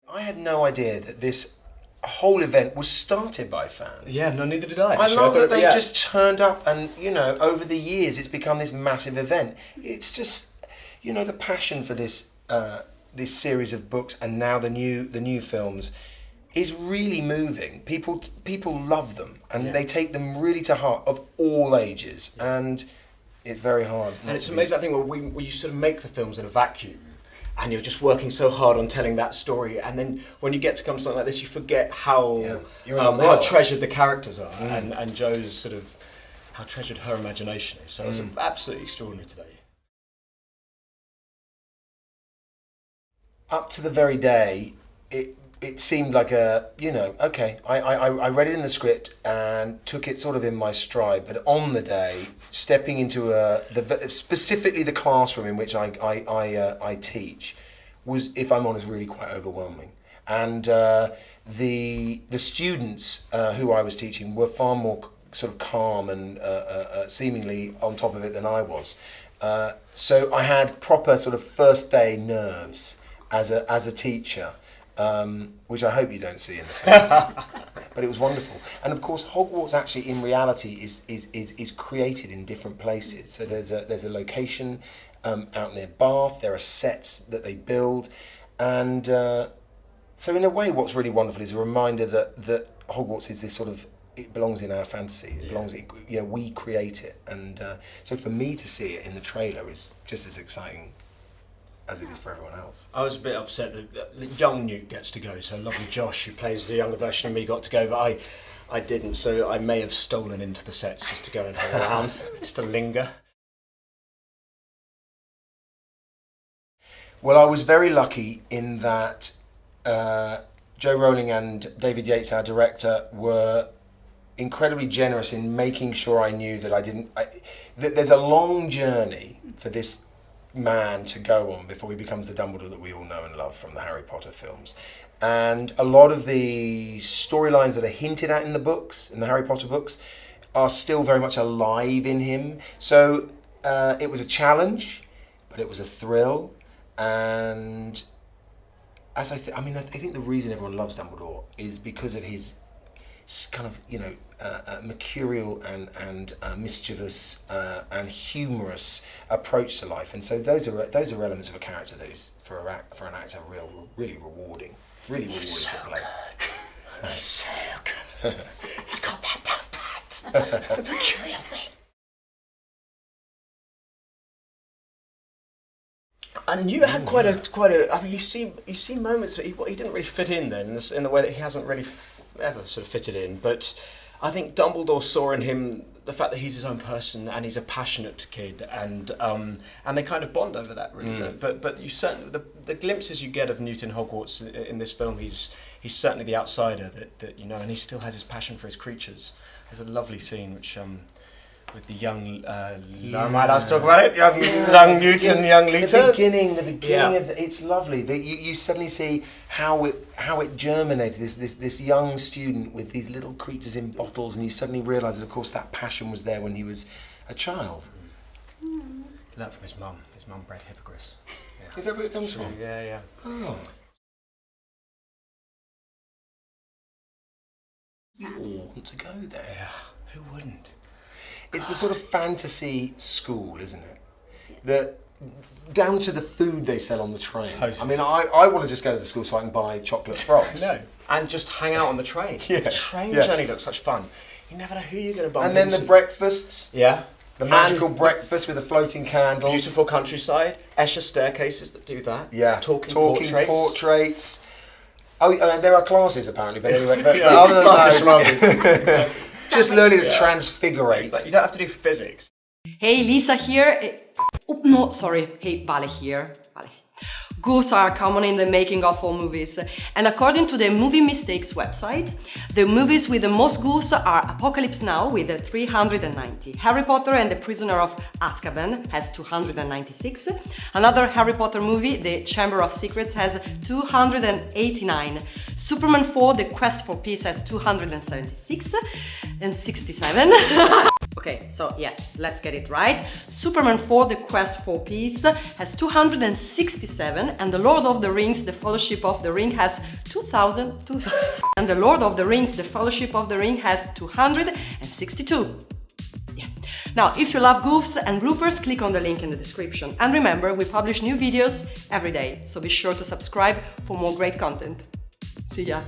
I had no idea that this whole event was started by fans. Yeah, no, neither did I. I love that they just turned up and, you know, over the years it's become this massive event. It's just, you know, the passion for this this series of books and now the new films is really moving. People love them and they take them really to heart of all ages, and it's very hard. And it's amazing that thing where you sort of make the films in a vacuum and you're just working so hard on telling that story, and then when you get to come to something like this you forget how treasured the characters are and Jo's sort of how treasured her imagination is. So it's absolutely extraordinary today. Up to the very day, it seemed like a, you know, okay, I read it in the script and took it sort of in my stride, but on the day, stepping into specifically the classroom in which I teach was, if I'm honest, really quite overwhelming. And the students who I was teaching were far more sort of calm and seemingly on top of it than I was. So I had proper sort of first day nerves as a teacher. Which I hope you don't see in the film, but it was wonderful. And of course, Hogwarts actually, in reality, is created in different places. So there's a location out near Bath. There are sets that they build, and so in a way, what's really wonderful is a reminder that Hogwarts is this sort of, it belongs in our fantasy. It belongs, you know, we create it, and so for me to see it in the trailer is just as exciting as it is for everyone else. I was a bit upset that young Newt gets to go, so lovely Josh, who plays the younger version of me, got to go, but I didn't, so I may have stolen into the sets just to go and hang around, just to linger. Well, I was very lucky in that Joe Rowling and David Yates, our director, were incredibly generous in making sure I knew that that there's a long journey for this man to go on before he becomes the Dumbledore that we all know and love from the Harry Potter films. And a lot of the storylines that are hinted at in the books, in the Harry Potter books, are still very much alive in him. So it was a challenge, but it was a thrill. And as I think the reason everyone loves Dumbledore is because of his kind of, you know, mercurial and mischievous and humorous approach to life, and so those are elements of a character that is for an actor really rewarding to play. He's so good. He's got that down pat. The mercurial thing. And you had quite a. I mean, you see moments that he didn't really fit in then in the way that he hasn't really ever sort of fitted in, but I think Dumbledore saw in him the fact that he's his own person and he's a passionate kid, and they kind of bond over that, really. But you certainly the glimpses you get of Newt in Hogwarts in this film, he's certainly the outsider that you know, and he still has his passion for his creatures. There's a lovely scene which with the young, am I allowed to talk about it? Young Newt and young Lita. The beginning of it's lovely. You suddenly see how it germinated. This young student with these little creatures in bottles, and you suddenly realise that, of course, that passion was there when he was a child. He learned from his mum. His mum bred hippogriffs. Yeah. Is that where it comes from? Yeah. Oh. You all want to go there. Yeah. Who wouldn't? It's the sort of fantasy school, isn't it? Down to the food they sell on the train. Totally. I mean, I want to just go to the school so I can buy chocolate frogs. No, and just hang out on the train. The train journey looks such fun. You never know who you're going to bump into. And then the breakfasts. Yeah. The magical breakfast with the floating candles. Beautiful countryside. Escher staircases that do that. Yeah. Talking portraits. Oh, there are classes apparently, but anyway. Other than those, just learning to transfigurate. Like, you don't have to do physics. Hey, Lisa here. No, sorry. Hey, Vale here. Vale. Goofs are common in the making of all movies, and according to the Movie Mistakes website, the movies with the most goofs are Apocalypse Now with 390, Harry Potter and the Prisoner of Azkaban has 296, another Harry Potter movie, The Chamber of Secrets, has 289, Superman 4, The Quest for Peace has 276 and 67. Okay, so yes, let's get it right. Superman 4, The Quest for Peace has 267, and The Lord of the Rings, The Fellowship of the Ring has 2,000, and The Lord of the Rings, The Fellowship of the Ring has 262. Yeah. Now, if you love goofs and bloopers, click on the link in the description. And remember, we publish new videos every day, so be sure to subscribe for more great content. See ya!